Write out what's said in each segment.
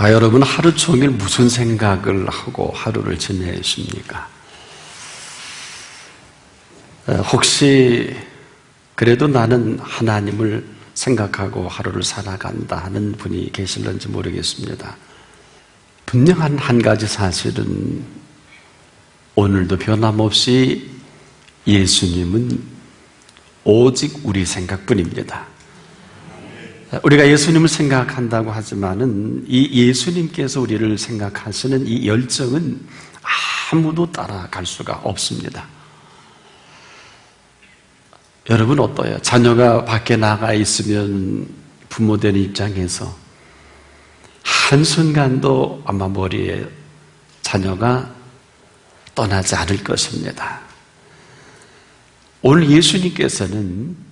여러분 하루 종일 무슨 생각을 하고 하루를 지내십니까? 혹시 그래도 나는 하나님을 생각하고 하루를 살아간다 하는 분이 계실는지 모르겠습니다. 분명한 한 가지 사실은 오늘도 변함없이 예수님은 오직 우리 생각뿐입니다. 우리가 예수님을 생각한다고 하지만은 이 예수님께서 우리를 생각하시는 이 열정은 아무도 따라갈 수가 없습니다. 여러분 어떠해요? 자녀가 밖에 나가 있으면 부모되는 입장에서 한순간도 아마 머리에 자녀가 떠나지 않을 것입니다. 오늘 예수님께서는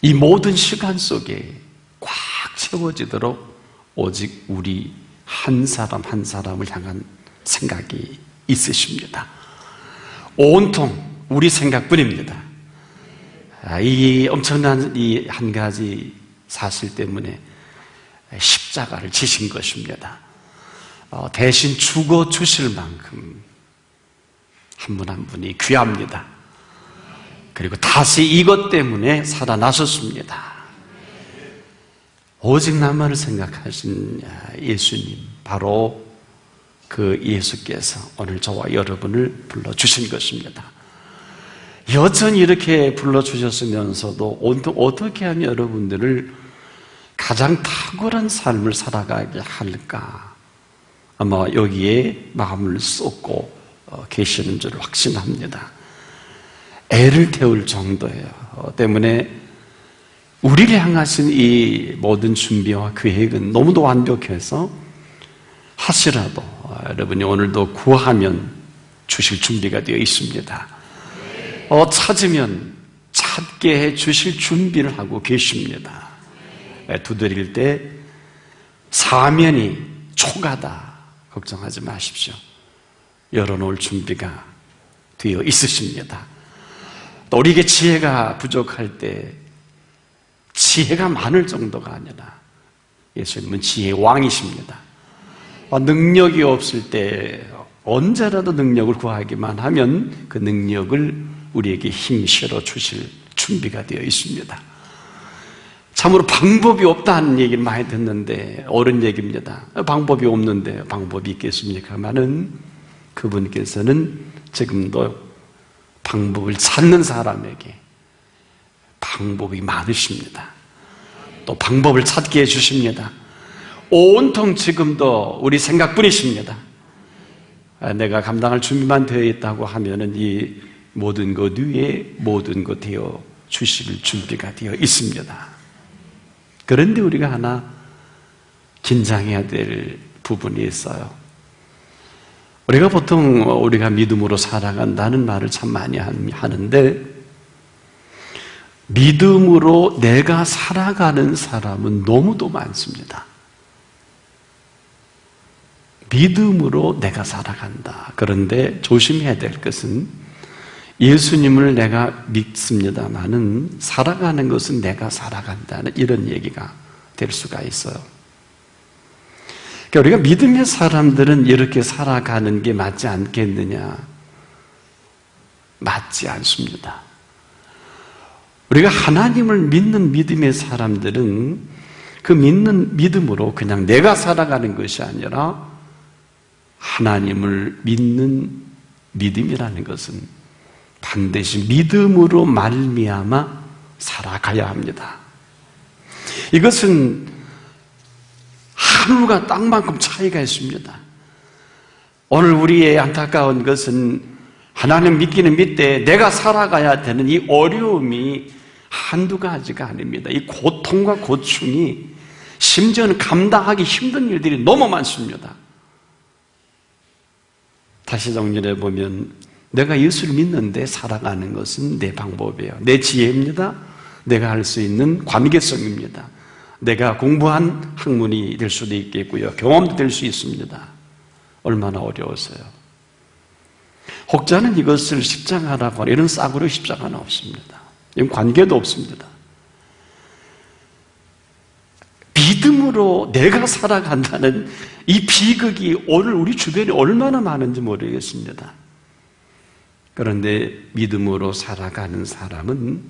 이 모든 시간 속에 꽉 채워지도록 오직 우리 한 사람 한 사람을 향한 생각이 있으십니다. 온통 우리 생각뿐입니다. 이 엄청난 이 한 가지 사실 때문에 십자가를 지신 것입니다. 대신 죽어 주실 만큼 한 분 한 분이 귀합니다. 그리고 다시 이것 때문에 살아나셨습니다. 오직 나만을 생각하신 예수님, 바로 그 예수께서 오늘 저와 여러분을 불러주신 것입니다. 여전히 이렇게 불러주셨으면서도 어떻게 하면 여러분들을 가장 탁월한 삶을 살아가게 할까? 아마 여기에 마음을 쏟고 계시는 줄 확신합니다. 애를 태울 정도예요. 때문에 우리를 향하신 이 모든 준비와 계획은 너무도 완벽해서 하시라도 여러분이 오늘도 구하면 주실 준비가 되어 있습니다. 찾으면 찾게 해 주실 준비를 하고 계십니다. 두드릴 때 사면이 초가다 걱정하지 마십시오. 열어놓을 준비가 되어 있으십니다. 또 우리에게 지혜가 부족할 때 지혜가 많을 정도가 아니라 예수님은 지혜의 왕이십니다. 능력이 없을 때 언제라도 능력을 구하기만 하면 그 능력을 우리에게 힘이 실어 주실 준비가 되어 있습니다. 참으로 방법이 없다는 얘기를 많이 듣는데 옳은 얘기입니다. 방법이 없는데 방법이 있겠습니까마는 그분께서는 지금도 방법을 찾는 사람에게 방법이 많으십니다. 또 방법을 찾게 해주십니다. 온통 지금도 우리 생각뿐이십니다. 내가 감당할 준비만 되어 있다고 하면은 이 모든 것 위에 모든 것 되어 주실 준비가 되어 있습니다. 그런데 우리가 하나 긴장해야 될 부분이 있어요. 우리가 보통 우리가 믿음으로 살아간다는 말을 참 많이 하는데 믿음으로 내가 살아가는 사람은 너무도 많습니다. 믿음으로 내가 살아간다. 그런데 조심해야 될 것은 예수님을 내가 믿습니다마는 살아가는 것은 내가 살아간다는 이런 얘기가 될 수가 있어요. 그러니까 우리가 믿음의 사람들은 이렇게 살아가는 게 맞지 않겠느냐? 맞지 않습니다. 우리가 하나님을 믿는 믿음의 사람들은 그 믿는 믿음으로 그냥 내가 살아가는 것이 아니라 하나님을 믿는 믿음이라는 것은 반드시 믿음으로 말미암아 살아가야 합니다. 이것은 하늘과 땅만큼 차이가 있습니다. 오늘 우리의 안타까운 것은 하나님 믿기는 믿되 내가 살아가야 되는 이 어려움이 한두 가지가 아닙니다. 이 고통과 고충이 심지어는 감당하기 힘든 일들이 너무 많습니다. 다시 정리해 보면 내가 예수를 믿는데 살아가는 것은 내 방법이에요. 내 지혜입니다. 내가 할 수 있는 관계성입니다. 내가 공부한 학문이 될 수도 있겠고요. 경험도 될 수 있습니다. 얼마나 어려웠어요. 혹자는 이것을 십자가라고 하는 이런 싸구려 십자가는 없습니다. 이건 관계도 없습니다. 믿음으로 믿음으로 내가 살아간다는 이 비극이 오늘 우리 주변에 얼마나 많은지 모르겠습니다. 그런데 믿음으로 살아가는 사람은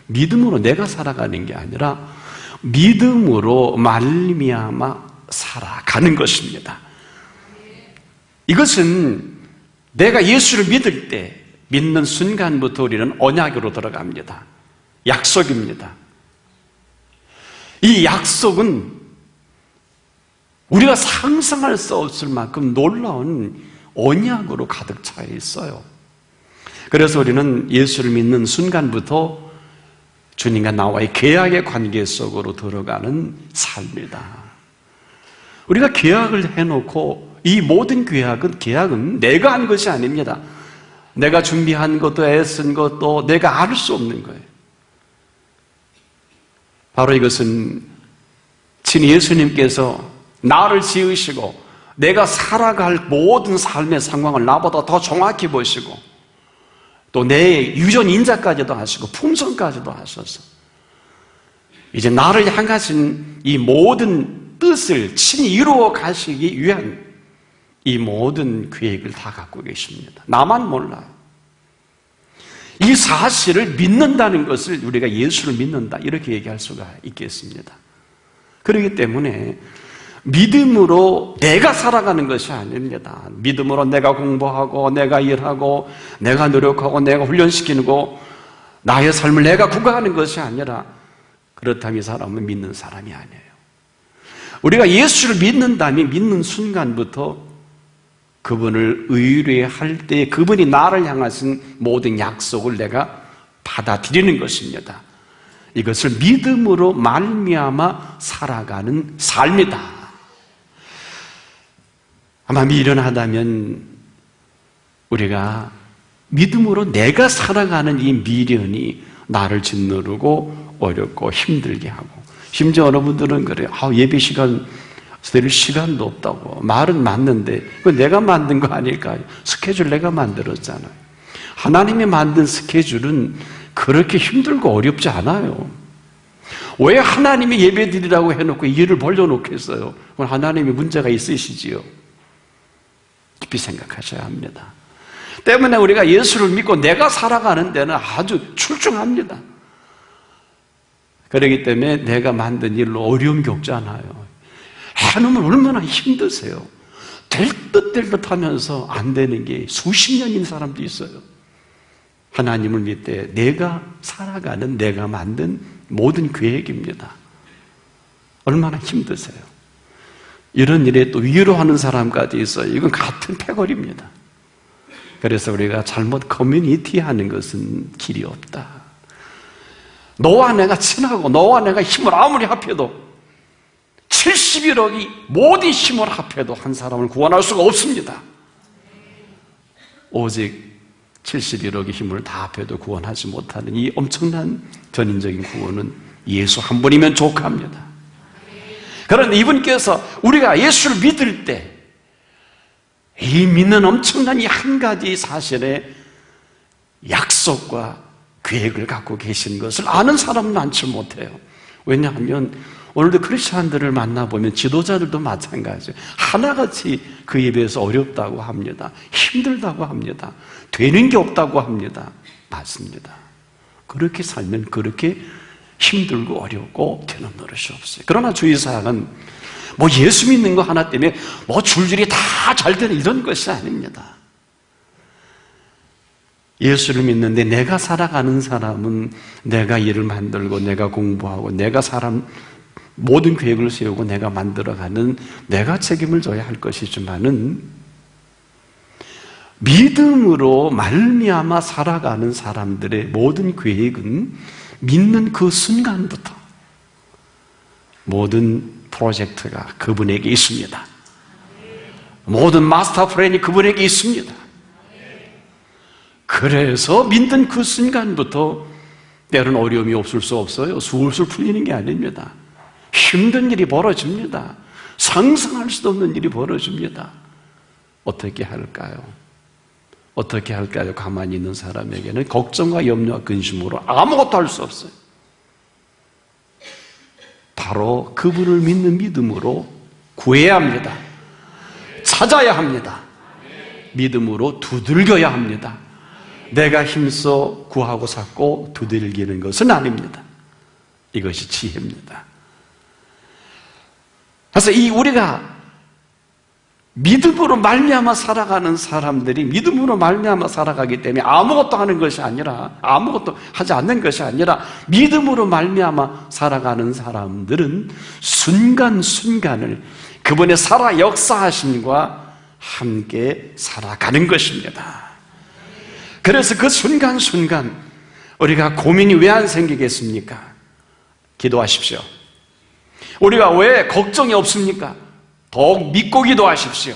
믿음으로 내가 살아가는 게 아니라 믿음으로 말미암아 살아가는 것입니다. 이것은 내가 예수를 믿을 때, 믿는 순간부터 우리는 언약으로 들어갑니다. 약속입니다. 이 약속은 우리가 상상할 수 없을 만큼 놀라운 언약으로 가득 차 있어요. 그래서 우리는 예수를 믿는 순간부터 주님과 나와의 계약의 관계 속으로 들어가는 삶이다. 우리가 계약을 해놓고 이 모든 계약은 내가 한 것이 아닙니다. 내가 준비한 것도 애쓴 것도 내가 알 수 없는 거예요. 바로 이것은 친 예수님께서 나를 지으시고 내가 살아갈 모든 삶의 상황을 나보다 더 정확히 보시고 또 내 유전 인자까지도 하시고 풍성까지도 하셔서 이제 나를 향하신 이 모든 뜻을 친히 이루어 가시기 위한 이 모든 계획을 다 갖고 계십니다. 나만 몰라요. 이 사실을 믿는다는 것을 우리가 예수를 믿는다 이렇게 얘기할 수가 있겠습니다. 그렇기 때문에 믿음으로 내가 살아가는 것이 아닙니다. 믿음으로 내가 공부하고 내가 일하고 내가 노력하고 내가 훈련시키고 나의 삶을 내가 구가하는 것이 아니라 그렇다면 이 사람은 믿는 사람이 아니에요. 우리가 예수를 믿는다면 믿는 순간부터 그분을 의뢰할 때 그분이 나를 향하신 모든 약속을 내가 받아들이는 것입니다. 이것을 믿음으로 말미암아 살아가는 삶이다. 아마 미련하다면 우리가 믿음으로 내가 살아가는 이 미련이 나를 짓누르고 어렵고 힘들게 하고 심지어 어느 분들은 그래요. 예배 시간 드릴 시간도 없다고. 말은 맞는데 그건 내가 만든 거 아닐까요? 스케줄 내가 만들었잖아요. 하나님이 만든 스케줄은 그렇게 힘들고 어렵지 않아요. 왜 하나님이 예배 드리라고 해놓고 일을 벌려놓겠어요? 그건 하나님이 문제가 있으시지요. 깊이 생각하셔야 합니다. 때문에 우리가 예수를 믿고 내가 살아가는 데는 아주 출중합니다. 그렇기 때문에 내가 만든 일로 어려움 겪지 않아요. 해놓으면 얼마나 힘드세요. 될 듯 될 듯 하면서 안 되는 게 수십 년인 사람도 있어요. 하나님을 믿되 내가 살아가는 내가 만든 모든 계획입니다. 얼마나 힘드세요. 이런 일에 또 위로하는 사람까지 있어요. 이건 같은 패거리입니다. 그래서 우리가 잘못 커뮤니티 하는 것은 길이 없다. 너와 내가 친하고 너와 내가 힘을 아무리 합해도 71억이 모든 힘을 합해도 한 사람을 구원할 수가 없습니다. 오직 71억의 힘을 다 합해도 구원하지 못하는 이 엄청난 전인적인 구원은 예수 한 분이면 족합니다. 그런데 이분께서 우리가 예수를 믿을 때 이 믿는 엄청난 이 한 가지 사실의 약속과 계획을 갖고 계신 것을 아는 사람은 많지 못해요. 왜냐하면 오늘도 크리스찬들을 만나보면 지도자들도 마찬가지예요. 하나같이 그 예배에서 어렵다고 합니다. 힘들다고 합니다. 되는 게 없다고 합니다. 맞습니다. 그렇게 살면 그렇게 힘들고 어렵고 되는 노릇이 없어요. 그러나 주의사항은 예수 믿는 거 하나 때문에 줄줄이 다 잘 되는 이런 것이 아닙니다. 예수를 믿는데 내가 살아가는 사람은 내가 일을 만들고 내가 공부하고 내가 사람 모든 계획을 세우고 내가 만들어가는 내가 책임을 져야 할 것이지만은 믿음으로 말미암아 살아가는 사람들의 모든 계획은 믿는 그 순간부터 모든 프로젝트가 그분에게 있습니다. 모든 마스터 플랜이 그분에게 있습니다. 그래서 믿는 그 순간부터 때로는 어려움이 없을 수 없어요. 술술 풀리는 게 아닙니다. 힘든 일이 벌어집니다. 상상할 수도 없는 일이 벌어집니다. 어떻게 할까요? 어떻게 할까요? 가만히 있는 사람에게는 걱정과 염려와 근심으로 아무것도 할 수 없어요. 바로 그분을 믿는 믿음으로 구해야 합니다. 찾아야 합니다. 믿음으로 두들겨야 합니다. 내가 힘써 구하고 찾고 두들기는 것은 아닙니다. 이것이 지혜입니다. 그래서 우리가 믿음으로 말미암아 살아가는 사람들이 믿음으로 말미암아 살아가기 때문에 아무것도 하는 것이 아니라, 아무것도 하지 않는 것이 아니라 믿음으로 말미암아 살아가는 사람들은 순간순간을 그분의 살아 역사하심과 함께 살아가는 것입니다. 그래서 그 순간순간 우리가 고민이 왜 안 생기겠습니까? 기도하십시오. 우리가 왜 걱정이 없습니까? 더욱 믿고 기도하십시오.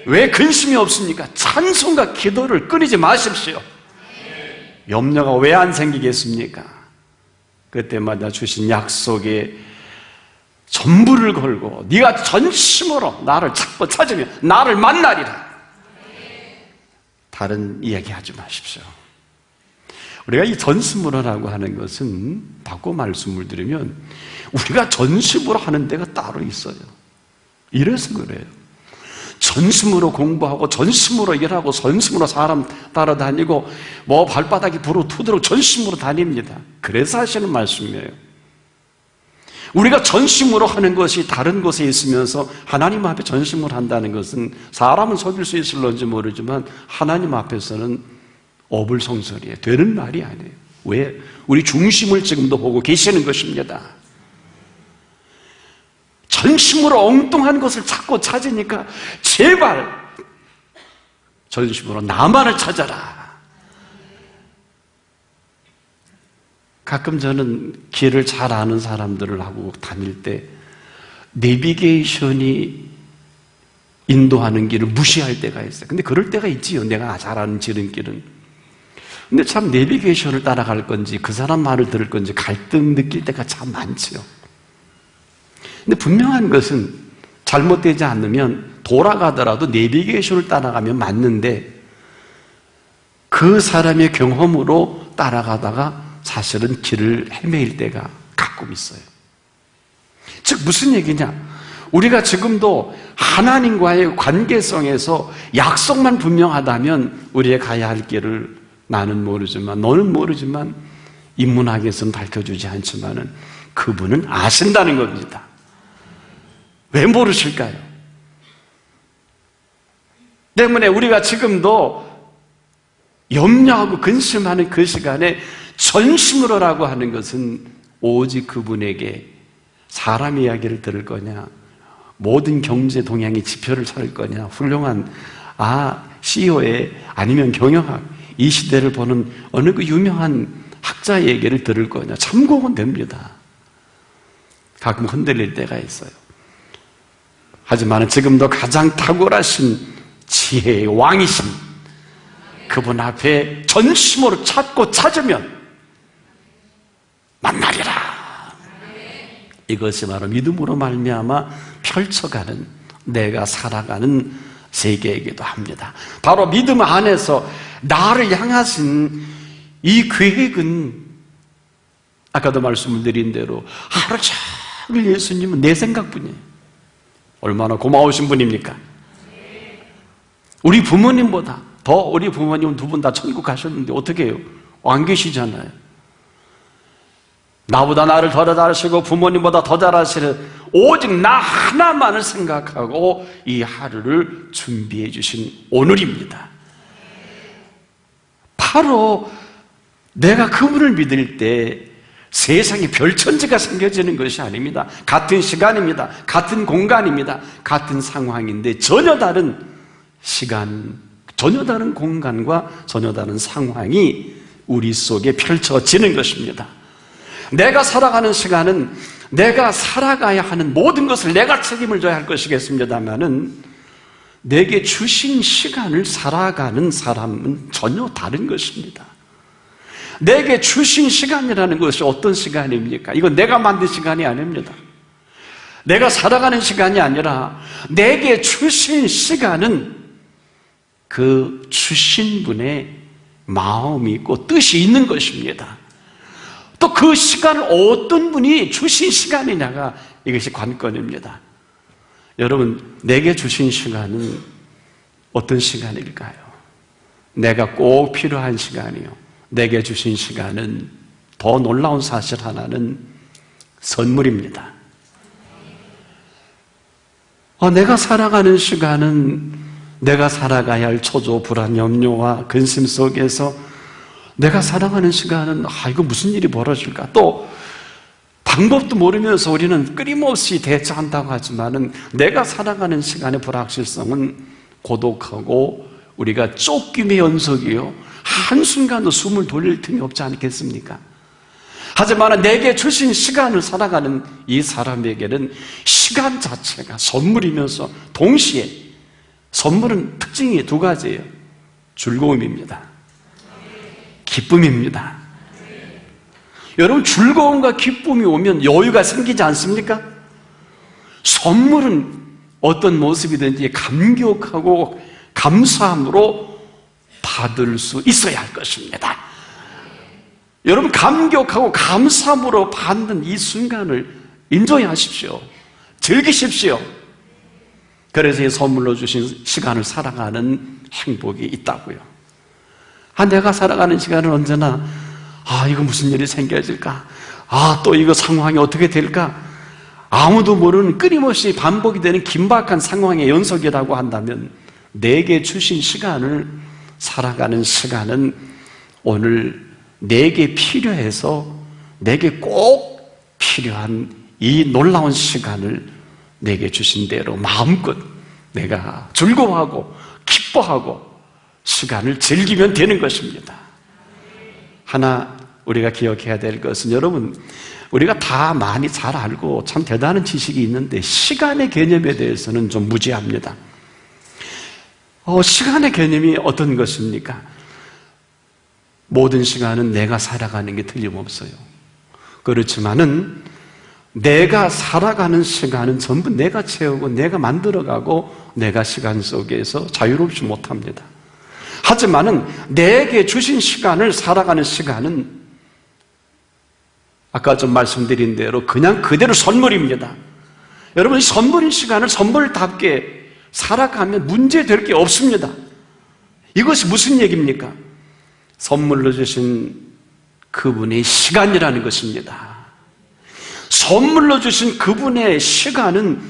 왜 근심이 없습니까? 찬송과 기도를 끊이지 마십시오. 염려가 왜 안 생기겠습니까? 그때마다 주신 약속에 전부를 걸고 네가 전심으로 나를 찾고 찾으면 나를 만나리라. 다른 이야기하지 마십시오. 우리가 이 전심으로라고 하는 것은 바꿔 말씀을 드리면 우리가 전심으로 하는 데가 따로 있어요. 이래서 그래요. 전심으로 공부하고 전심으로 일하고 전심으로 사람 따라다니고 뭐 발바닥이 부르트도록 전심으로 다닙니다. 그래서 하시는 말씀이에요. 우리가 전심으로 하는 것이 다른 곳에 있으면서 하나님 앞에 전심으로 한다는 것은 사람은 속일 수 있을런지 모르지만 하나님 앞에서는 어불성설이에요. 되는 말이 아니에요. 왜? 우리 중심을 지금도 보고 계시는 것입니다. 전심으로 엉뚱한 것을 찾고 찾으니까 제발 전심으로 나만을 찾아라. 가끔 저는 길을 잘 아는 사람들을 하고 다닐 때 내비게이션이 인도하는 길을 무시할 때가 있어요. 근데 그럴 때가 있지요. 내가 잘 아는 지름길은. 근데 참 내비게이션을 따라갈 건지 그 사람 말을 들을 건지 갈등 느낄 때가 참 많지요. 근데 분명한 것은 잘못되지 않으면 돌아가더라도 내비게이션을 따라가면 맞는데 그 사람의 경험으로 따라가다가 사실은 길을 헤매일 때가 가끔 있어요. 즉 무슨 얘기냐? 우리가 지금도 하나님과의 관계성에서 약속만 분명하다면 우리의 가야 할 길을 나는 모르지만 너는 모르지만 인문학에서는 밝혀주지 않지만은 그분은 아신다는 겁니다. 왜 모르실까요? 때문에 우리가 지금도 염려하고 근심하는 그 시간에 전심으로라고 하는 것은 오직 그분에게 사람 이야기를 들을 거냐, 모든 경제 동향의 지표를 찾을 거냐, 훌륭한 CEO의 아니면 경영학, 이 시대를 보는 어느 그 유명한 학자의 얘기를 들을 거냐, 참고는 됩니다. 가끔 흔들릴 때가 있어요. 하지만 지금도 가장 탁월하신 지혜의 왕이신 그분 앞에 전심으로 찾고 찾으면 만나리라. 이것이 바로 믿음으로 말미암아 펼쳐가는 내가 살아가는 세계이기도 합니다. 바로 믿음 안에서 나를 향하신 이 계획은 아까도 말씀을 드린 대로 하루 종일 예수님은 내 생각뿐이에요. 얼마나 고마우신 분입니까? 우리 부모님보다 더 우리 부모님은 두 분 다 천국 가셨는데 어떻게 해요? 안 계시잖아요. 나보다 나를 더 잘하시고 부모님보다 더 잘하시는 오직 나 하나만을 생각하고 이 하루를 준비해 주신 오늘입니다. 바로 내가 그분을 믿을 때 세상에 별천지가 생겨지는 것이 아닙니다. 같은 시간입니다. 같은 공간입니다. 같은 상황인데 전혀 다른 시간, 전혀 다른 공간과 전혀 다른 상황이 우리 속에 펼쳐지는 것입니다. 내가 살아가는 시간은 내가 살아가야 하는 모든 것을 내가 책임을 져야 할 것이겠습니다만은 내게 주신 시간을 살아가는 사람은 전혀 다른 것입니다. 내게 주신 시간이라는 것이 어떤 시간입니까? 이건 내가 만든 시간이 아닙니다. 내가 살아가는 시간이 아니라 내게 주신 시간은 그 주신 분의 마음이 있고 뜻이 있는 것입니다. 또 그 시간을 어떤 분이 주신 시간이냐가 이것이 관건입니다. 여러분, 내게 주신 시간은 어떤 시간일까요? 내가 꼭 필요한 시간이요. 내게 주신 시간은 더 놀라운 사실 하나는 선물입니다. 내가 살아가는 시간은 내가 살아가야 할 초조, 불안, 염려와 근심 속에서 내가 살아가는 시간은 이거 무슨 일이 벌어질까? 또 방법도 모르면서 우리는 끊임없이 대처한다고 하지만은 내가 살아가는 시간의 불확실성은 고독하고 우리가 쫓김의 연속이요. 한순간도 숨을 돌릴 틈이 없지 않겠습니까? 하지만 내게 주신 시간을 살아가는 이 사람에게는 시간 자체가 선물이면서 동시에 선물은 특징이 두 가지예요. 즐거움입니다. 기쁨입니다. 여러분, 즐거움과 기쁨이 오면 여유가 생기지 않습니까? 선물은 어떤 모습이든지 감격하고 감사함으로 받을 수 있어야 할 것입니다. 여러분, 감격하고 감사함으로 받는 이 순간을 인정하십시오. 즐기십시오. 그래서 이 선물로 주신 시간을 살아가는 행복이 있다고요. 내가 살아가는 시간은 언제나 이거 무슨 일이 생겨질까? 또 이거 상황이 어떻게 될까? 아무도 모르는 끊임없이 반복이 되는 긴박한 상황의 연속이라고 한다면 내게 주신 시간을 살아가는 시간은 오늘 내게 필요해서 내게 꼭 필요한 이 놀라운 시간을 내게 주신 대로 마음껏 내가 즐거워하고 기뻐하고 시간을 즐기면 되는 것입니다. 하나 우리가 기억해야 될 것은, 여러분, 우리가 다 많이 잘 알고 참 대단한 지식이 있는데 시간의 개념에 대해서는 좀 무지합니다. 시간의 개념이 어떤 것입니까? 모든 시간은 내가 살아가는 게 틀림없어요. 그렇지만은 내가 살아가는 시간은 전부 내가 채우고 내가 만들어가고 내가 시간 속에서 자유롭지 못합니다. 하지만은 내게 주신 시간을 살아가는 시간은 아까 좀 말씀드린 대로 그냥 그대로 선물입니다. 여러분, 이 선물인 시간을 선물답게 살아가면 문제될 게 없습니다. 이것이 무슨 얘기입니까? 선물로 주신 그분의 시간이라는 것입니다. 선물로 주신 그분의 시간은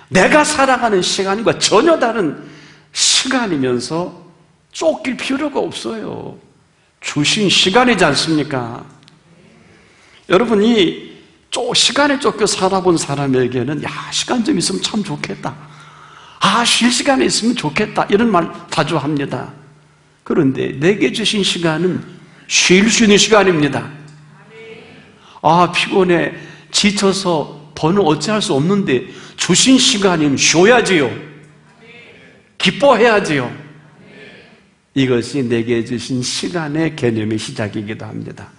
내가 살아가는 시간과 전혀 다른 시간이면서 쫓길 필요가 없어요. 주신 시간이지 않습니까? 여러분, 이 시간에 쫓겨 살아본 사람에게는 시간 좀 있으면 참 좋겠다. 쉴 시간이 있으면 좋겠다. 이런 말 자주 합니다. 그런데 내게 주신 시간은 쉴 수 있는 시간입니다. 피곤해, 지쳐서 더는 어찌할 수 없는데 주신 시간이면 쉬어야지요. 기뻐해야지요. 이것이 내게 주신 시간의 개념의 시작이기도 합니다.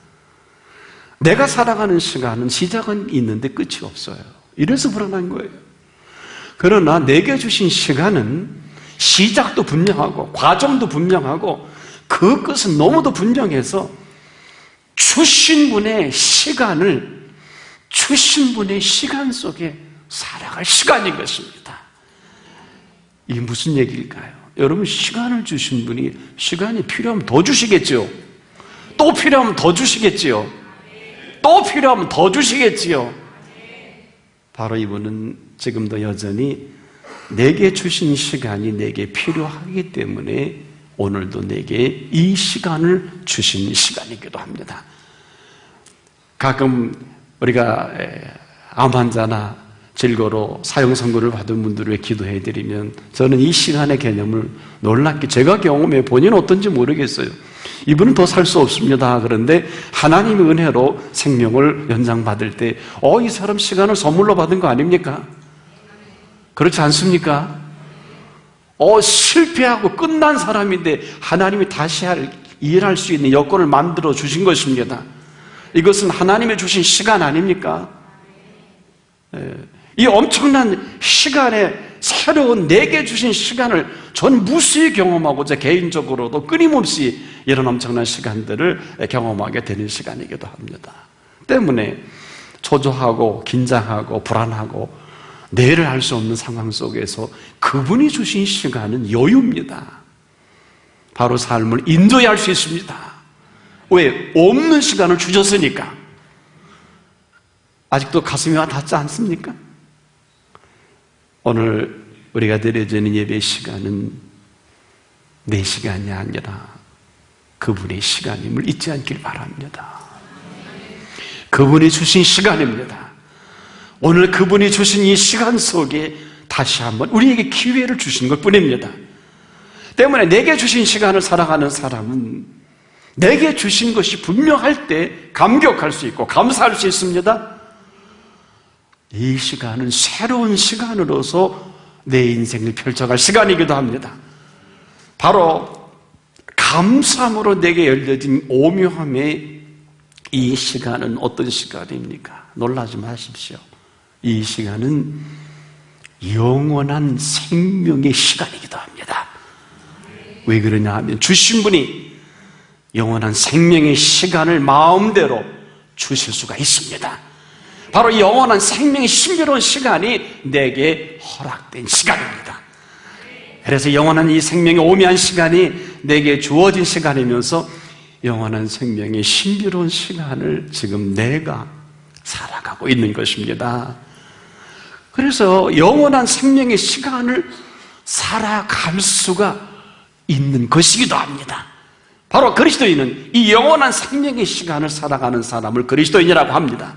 내가 살아가는 시간은 시작은 있는데 끝이 없어요. 이래서 불안한 거예요. 그러나 내게 주신 시간은 시작도 분명하고 과정도 분명하고 그 끝은 너무도 분명해서 주신 분의 시간을 주신 분의 시간 속에 살아갈 시간인 것입니다. 이게 무슨 얘기일까요? 여러분, 시간을 주신 분이 시간이 필요하면 더 주시겠지요. 또 필요하면 더 주시겠지요. 또 필요하면 더 주시겠지요. 바로 이분은 지금도 여전히 내게 주신 시간이 내게 필요하기 때문에 오늘도 내게 이 시간을 주신 시간이기도 합니다. 가끔 우리가 암 환자나 질거로 사형 선고를 받은 분들을 기도해드리면 저는 이 시간의 개념을 놀랍게 제가 경험해 본인은 어떤지 모르겠어요. 이분은 더 살 수 없습니다. 그런데 하나님의 은혜로 생명을 연장받을 때 이 사람 시간을 선물로 받은 거 아닙니까? 그렇지 않습니까? 실패하고 끝난 사람인데 하나님이 다시 일할 수 있는 여건을 만들어 주신 것입니다. 이것은 하나님의 주신 시간 아닙니까? 이 엄청난 시간에 새로운 내게 주신 시간을 전 무수히 경험하고자 개인적으로도 끊임없이 이런 엄청난 시간들을 경험하게 되는 시간이기도 합니다. 때문에 초조하고 긴장하고 불안하고 내일을 알 수 없는 상황 속에서 그분이 주신 시간은 여유입니다. 바로 삶을 인도해야 할 수 있습니다. 왜? 없는 시간을 주셨으니까. 아직도 가슴이 와 닿지 않습니까? 오늘 우리가 드려지는 예배 시간은 내 시간이 아니라 그분의 시간임을 잊지 않길 바랍니다. 그분이 주신 시간입니다. 오늘 그분이 주신 이 시간 속에 다시 한번 우리에게 기회를 주신 것 뿐입니다. 때문에 내게 주신 시간을 살아가는 사람은 내게 주신 것이 분명할 때 감격할 수 있고 감사할 수 있습니다. 이 시간은 새로운 시간으로서 내 인생을 펼쳐갈 시간이기도 합니다. 바로 감사함으로 내게 열려진 오묘함의 이 시간은 어떤 시간입니까? 놀라지 마십시오. 이 시간은 영원한 생명의 시간이기도 합니다. 왜 그러냐 하면 주신 분이 영원한 생명의 시간을 마음대로 주실 수가 있습니다. 바로 이 영원한 생명의 신비로운 시간이 내게 허락된 시간입니다. 그래서 영원한 이 생명의 오묘한 시간이 내게 주어진 시간이면서 영원한 생명의 신비로운 시간을 지금 내가 살아가고 있는 것입니다. 그래서 영원한 생명의 시간을 살아갈 수가 있는 것이기도 합니다. 바로 그리스도인은 이 영원한 생명의 시간을 살아가는 사람을 그리스도인이라고 합니다.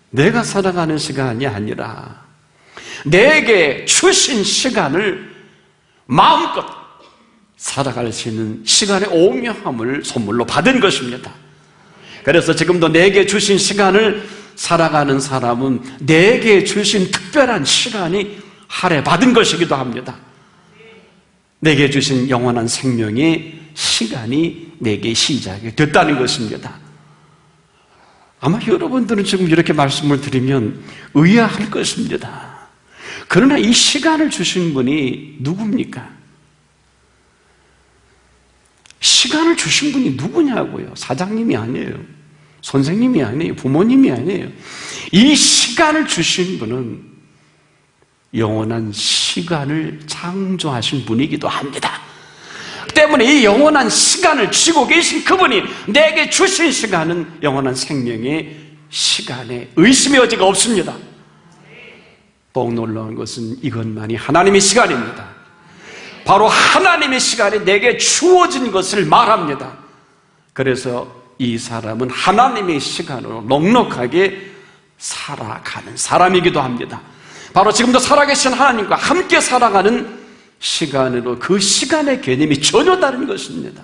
내가 살아가는 시간이 아니라 내게 주신 시간을 마음껏 살아갈 수 있는 시간의 오묘함을 선물로 받은 것입니다. 그래서 지금도 내게 주신 시간을 살아가는 사람은 내게 주신 특별한 시간이 할애받은 것이기도 합니다. 내게 주신 영원한 생명의 시간이 내게 시작이 됐다는 것입니다. 아마 여러분들은 지금 이렇게 말씀을 드리면 의아할 것입니다. 그러나 이 시간을 주신 분이 누굽니까? 시간을 주신 분이 누구냐고요? 사장님이 아니에요. 선생님이 아니에요. 부모님이 아니에요. 이 시간을 주신 분은 영원한 시간을 창조하신 분이기도 합니다. 때문에 이 영원한 시간을 쥐고 계신 그분이 내게 주신 시간은 영원한 생명의 시간에 의심의 여지가 없습니다. 또 놀라운 것은 이것만이 하나님의 시간입니다. 바로 하나님의 시간이 내게 주어진 것을 말합니다. 그래서 이 사람은 하나님의 시간으로 넉넉하게 살아가는 사람이기도 합니다. 바로 지금도 살아계신 하나님과 함께 살아가는 시간으로 그 시간의 개념이 전혀 다른 것입니다.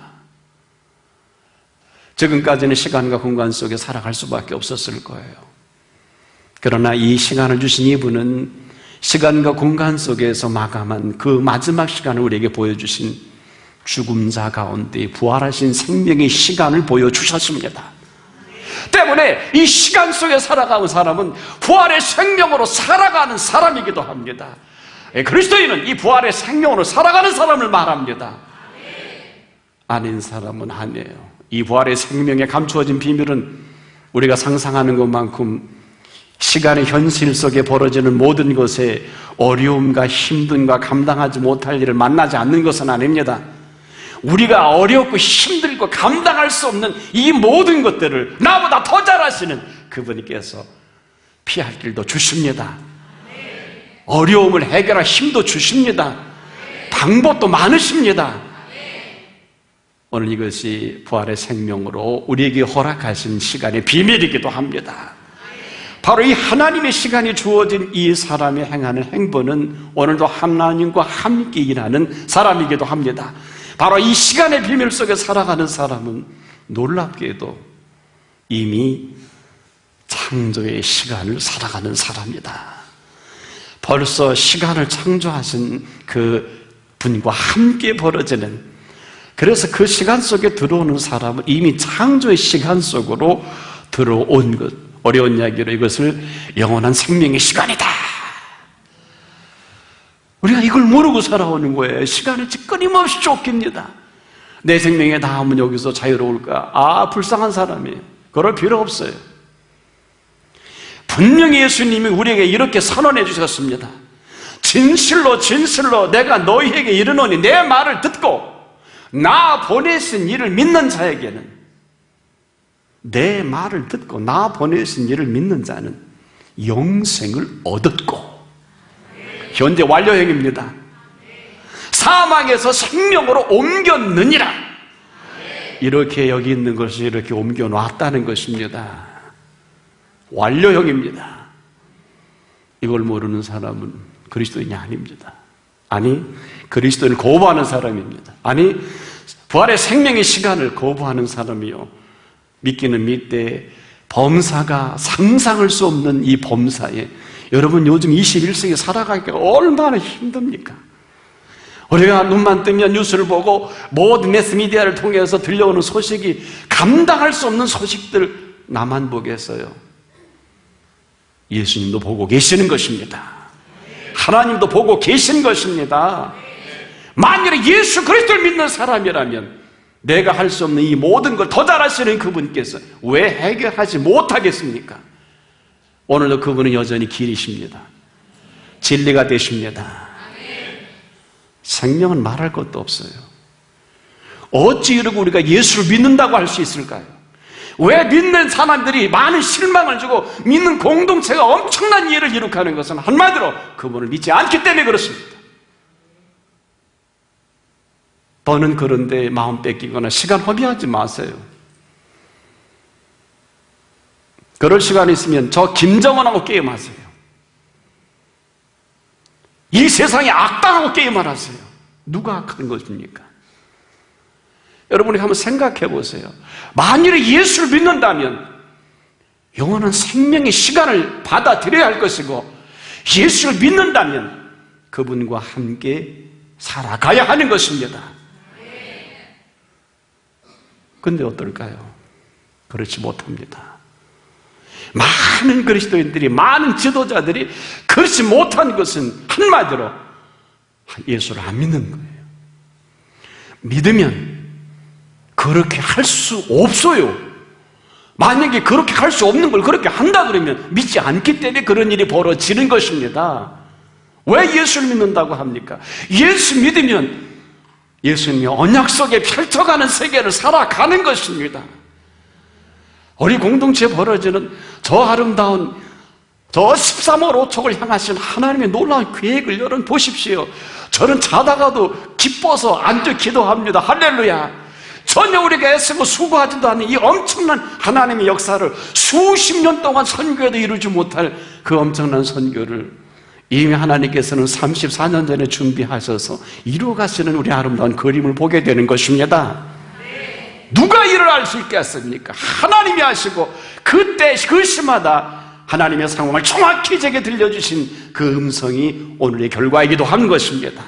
지금까지는 시간과 공간 속에 살아갈 수밖에 없었을 거예요. 그러나 이 시간을 주신 이분은 시간과 공간 속에서 마감한 그 마지막 시간을 우리에게 보여주신 죽음자 가운데 부활하신 생명의 시간을 보여주셨습니다. 때문에 이 시간 속에 살아가는 사람은 부활의 생명으로 살아가는 사람이기도 합니다. 그리스도인은 이 부활의 생명으로 살아가는 사람을 말합니다. 아닌 사람은 아니에요. 이 부활의 생명에 감추어진 비밀은 우리가 상상하는 것만큼 시간의 현실 속에 벌어지는 모든 것에 어려움과 힘듦과 감당하지 못할 일을 만나지 않는 것은 아닙니다. 우리가 어렵고 힘들고 감당할 수 없는 이 모든 것들을 나보다 더 잘하시는 그분께서 피할 길도 주십니다. 어려움을 해결할 힘도 주십니다. 방법도 많으십니다. 오늘 이것이 부활의 생명으로 우리에게 허락하신 시간의 비밀이기도 합니다. 바로 이 하나님의 시간이 주어진 이 사람이 행하는 행보는 오늘도 하나님과 함께 일하는 사람이기도 합니다. 바로 이 시간의 비밀 속에 살아가는 사람은 놀랍게도 이미 창조의 시간을 살아가는 사람이다. 벌써 시간을 창조하신 그 분과 함께 벌어지는, 그래서 그 시간 속에 들어오는 사람은 이미 창조의 시간 속으로 들어온 것, 어려운 이야기로 이것을 영원한 생명의 시간이다. 우리가 이걸 모르고 살아오는 거예요. 시간을 끊임없이 쫓깁니다. 내 생명에 닿으면 여기서 자유로울까? 불쌍한 사람이에요. 그럴 필요 없어요. 분명히 예수님이 우리에게 이렇게 선언해 주셨습니다. 진실로 진실로 내가 너희에게 이르노니 내 말을 듣고 나 보내신 이를 믿는 자에게는, 내 말을 듣고 나 보내신 이를 믿는 자는 영생을 얻었고, 현재 완료형입니다. 사망에서 생명으로 옮겼느니라. 이렇게 여기 있는 것을 이렇게 옮겨놨다는 것입니다. 완료형입니다. 이걸 모르는 사람은 그리스도인이 아닙니다. 아니, 그리스도인을 거부하는 사람입니다. 아니, 부활의 생명의 시간을 거부하는 사람이요, 믿기는 믿되 범사가 상상할 수 없는 이 범사에 여러분 요즘 21세기 살아가기가 얼마나 힘듭니까? 우리가 눈만 뜨면 뉴스를 보고 모든 매스미디어를 통해서 들려오는 소식이 감당할 수 없는 소식들 나만 보겠어요? 예수님도 보고 계시는 것입니다. 하나님도 보고 계신 것입니다. 만일에 예수 그리스도를 믿는 사람이라면 내가 할 수 없는 이 모든 걸 더 잘하시는 그분께서 왜 해결하지 못하겠습니까? 오늘도 그분은 여전히 길이십니다. 진리가 되십니다. 생명은 말할 것도 없어요. 어찌 이러고 우리가 예수를 믿는다고 할 수 있을까요? 왜 믿는 사람들이 많은 실망을 주고 믿는 공동체가 엄청난 이해를 이룩하는 것은 한마디로 그분을 믿지 않기 때문에 그렇습니다. 더는 그런데 마음 뺏기거나 시간 허비하지 마세요. 그럴 시간이 있으면 저 김정은하고 게임하세요. 이 세상에 악당하고 게임을 하세요. 누가 악한 것입니까? 여러분이 한번 생각해 보세요. 만일에 예수를 믿는다면 영원한 생명의 시간을 받아들여야 할 것이고, 예수를 믿는다면 그분과 함께 살아가야 하는 것입니다. 근데 어떨까요? 그렇지 못합니다. 많은 그리스도인들이, 많은 지도자들이 그렇지 못한 것은 한마디로 예수를 안 믿는 거예요. 믿으면 그렇게 할 수 없어요. 만약에 그렇게 할 수 없는 걸 그렇게 한다 그러면 믿지 않기 때문에 그런 일이 벌어지는 것입니다. 왜 예수를 믿는다고 합니까? 예수 믿으면 예수님이 언약 속에 펼쳐가는 세계를 살아가는 것입니다. 우리 공동체에 벌어지는 저 아름다운 저 13월 5촉을 향하신 하나님의 놀라운 계획을 여러분 보십시오. 저는 자다가도 기뻐서 앉아 기도합니다. 할렐루야. 전혀 우리가 애쓰고 수고하지도 않는 이 엄청난 하나님의 역사를 수십 년 동안 선교에도 이루지 못할 그 엄청난 선교를 이미 하나님께서는 34년 전에 준비하셔서 이루어가시는 우리 아름다운 그림을 보게 되는 것입니다. 누가 이를 알 수 있겠습니까? 하나님이 아시고 그때 그 시마다 하나님의 상황을 정확히 제게 들려주신 그 음성이 오늘의 결과이기도 한 것입니다.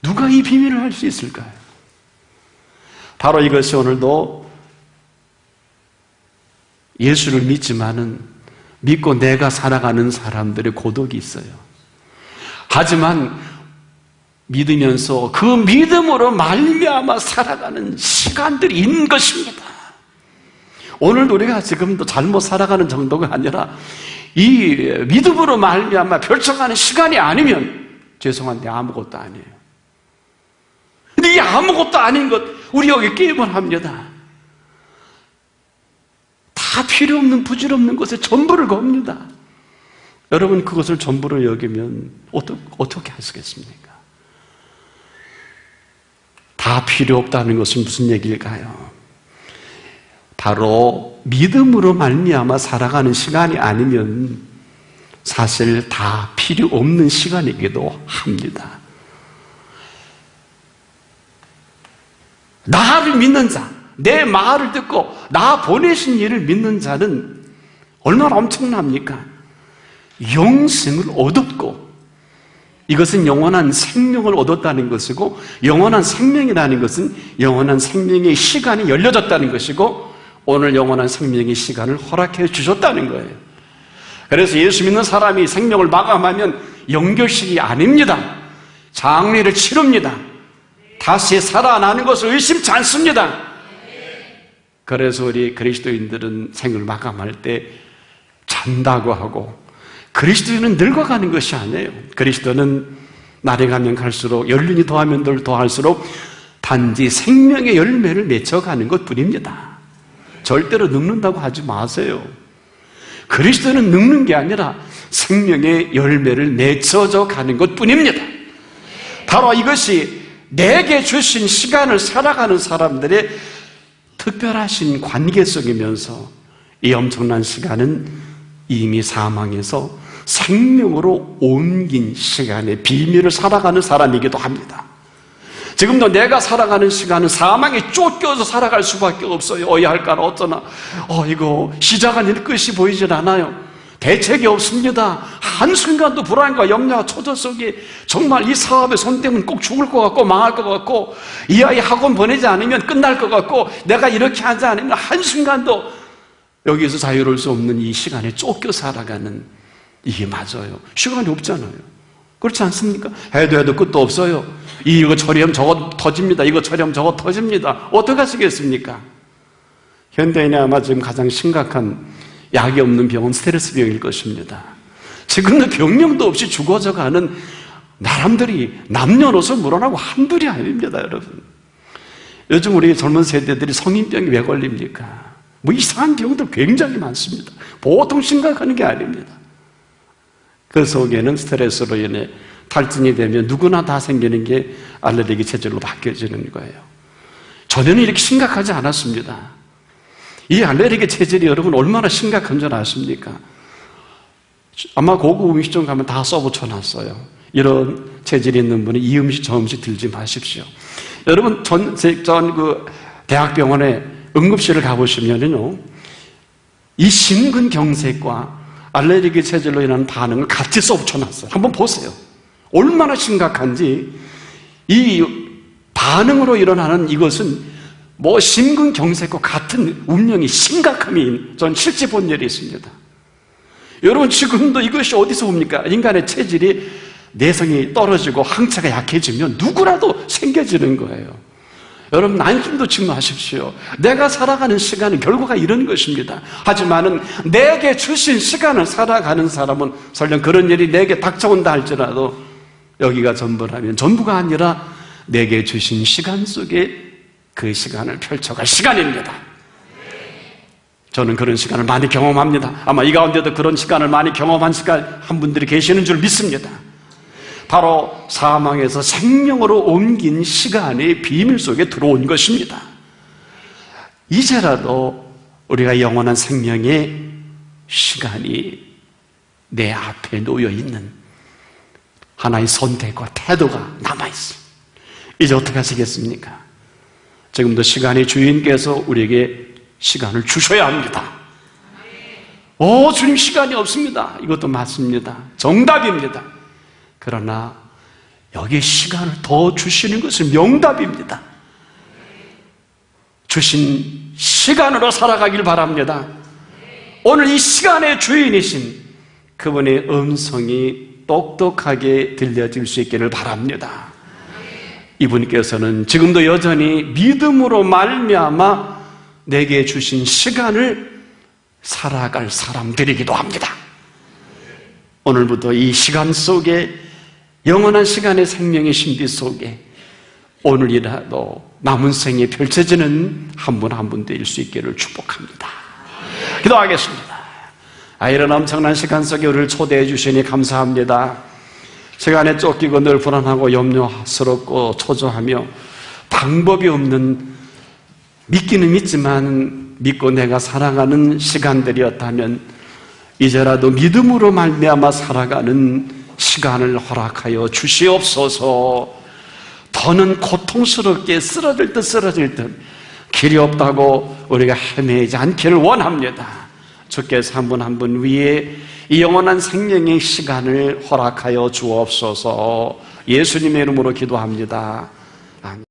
누가 이 비밀을 알 수 있을까요? 바로 이것이 오늘도 예수를 믿지만은 믿고 내가 살아가는 사람들의 고독이 있어요. 하지만 믿으면서 그 믿음으로 말미암아 살아가는 시간들이 있는 것입니다. 오늘도 우리가 지금도 잘못 살아가는 정도가 아니라 이 믿음으로 말미암아 펼쳐가는 시간이 아니면 죄송한데 아무것도 아니에요. 근데 이 아무것도 아닌 것, 우리 여기 게임을 합니다. 다 필요 없는 부질없는 것에 전부를 겁니다. 여러분 그것을 전부로 여기면 어떻게 하시겠습니까? 다 필요 없다는 것은 무슨 얘기일까요? 바로 믿음으로 말미암아 살아가는 시간이 아니면 사실 다 필요 없는 시간이기도 합니다. 나를 믿는 자, 내 말을 듣고 나 보내신 이를 믿는 자는 얼마나 엄청납니까? 영생을 얻었고, 이것은 영원한 생명을 얻었다는 것이고, 영원한 생명이라는 것은 영원한 생명의 시간이 열려졌다는 것이고, 오늘 영원한 생명의 시간을 허락해 주셨다는 거예요. 그래서 예수 믿는 사람이 생명을 마감하면 영결식이 아닙니다. 장례를 치릅니다. 다시 살아나는 것을 의심치 않습니다. 그래서 우리 그리스도인들은 생을 마감할 때 잔다고 하고, 그리스도인은 늙어가는 것이 아니에요. 그리스도는 날이 가면 갈수록, 연륜이 더하면 더할수록 단지 생명의 열매를 맺어가는 것 뿐입니다. 절대로 늙는다고 하지 마세요. 그리스도는 늙는 게 아니라 생명의 열매를 맺어져 가는 것 뿐입니다. 바로 이것이 내게 주신 시간을 살아가는 사람들의 특별하신 관계성이면서, 이 엄청난 시간은 이미 사망에서 생명으로 옮긴 시간의 비밀을 살아가는 사람이기도 합니다. 지금도 내가 살아가는 시간은 사망에 쫓겨서 살아갈 수밖에 없어요. 어이할까나 어쩌나, 이거 시작한 끝이 보이질 않아요. 대책이 없습니다. 한순간도 불안과 염려와 초조 속에 정말 이 사업에 손 대면 꼭 죽을 것 같고 망할 것 같고, 이 아이 학원 보내지 않으면 끝날 것 같고, 내가 이렇게 하지 않으면 한순간도 여기서 자유로울 수 없는 이 시간에 쫓겨 살아가는, 이게 맞아요. 시간이 없잖아요. 그렇지 않습니까? 해도 끝도 없어요. 이거 처리하면 저거 터집니다. 이거 처리하면 저거 터집니다. 어떡하시겠습니까? 현대인이 아마 지금 가장 심각한 약이 없는 병은 스트레스 병일 것입니다. 지금도 병명도 없이 죽어져가는 사람들이 남녀노소 물어나고 한둘이 아닙니다, 여러분. 요즘 우리 젊은 세대들이 성인병이 왜 걸립니까? 뭐 이상한 병들 굉장히 많습니다. 보통 심각한 게 아닙니다. 그 속에는 스트레스로 인해 탈진이 되면 누구나 다 생기는 게 알레르기 체질로 바뀌어지는 거예요. 전에는 이렇게 심각하지 않았습니다. 이 알레르기 체질이 여러분 얼마나 심각한 줄 아십니까? 아마 고급 음식점 가면 다 써붙여놨어요. 이런 체질이 있는 분은 이 음식 저 음식 들지 마십시오. 여러분 그 대학병원에 응급실을 가보시면요, 이 심근경색과 알레르기 체질로 인한 반응을 같이 써붙여놨어요. 한번 보세요. 얼마나 심각한지. 이 반응으로 일어나는 이것은 뭐 심근경색과 같은 운명이, 심각함이 전 실제 본 일이 있습니다. 여러분, 지금도 이것이 어디서 옵니까? 인간의 체질이, 내성이 떨어지고 항체가 약해지면 누구라도 생겨지는 거예요. 여러분, 안심도 지금 마십시오. 내가 살아가는 시간은 결과가 이런 것입니다. 하지만은 내게 주신 시간을 살아가는 사람은 설령 그런 일이 내게 닥쳐온다 할지라도 여기가 전부라면 전부가 아니라 내게 주신 시간 속에 그 시간을 펼쳐갈 시간입니다. 저는 그런 시간을 많이 경험합니다. 아마 이 가운데도 그런 시간을 많이 경험한 한 분들이 계시는 줄 믿습니다. 바로 사망에서 생명으로 옮긴 시간의 비밀 속에 들어온 것입니다. 이제라도 우리가 영원한 생명의 시간이 내 앞에 놓여 있는 하나의 선택과 태도가 남아있어요. 이제 어떻게 하시겠습니까? 지금도 시간의 주인께서 우리에게 시간을 주셔야 합니다. 주님 시간이 없습니다. 이것도 맞습니다. 정답입니다. 그러나 여기 시간을 더 주시는 것은 명답입니다. 주신 시간으로 살아가길 바랍니다. 오늘 이 시간의 주인이신 그분의 음성이 똑똑하게 들려질 수 있기를 바랍니다. 이분께서는 지금도 여전히 믿음으로 말미암아 내게 주신 시간을 살아갈 사람들이기도 합니다. 오늘부터 이 시간 속에, 영원한 시간의 생명의 신비 속에 오늘이라도 남은 생에 펼쳐지는 한 분 한 분 될 수 있기를 축복합니다. 기도하겠습니다. 이런 엄청난 시간 속에 우리를 초대해 주시니 감사합니다. 시간에 쫓기고 늘 불안하고 염려스럽고 초조하며 방법이 없는, 믿기는 믿지만 믿고 내가 살아가는 시간들이었다면 이제라도 믿음으로 말미암아 살아가는 시간을 허락하여 주시옵소서. 더는 고통스럽게 쓰러질 듯 길이 없다고 우리가 헤매지 않기를 원합니다. 주께서 한 분 한 분 위에 이 영원한 생명의 시간을 허락하여 주옵소서. 예수님의 이름으로 기도합니다. 아멘.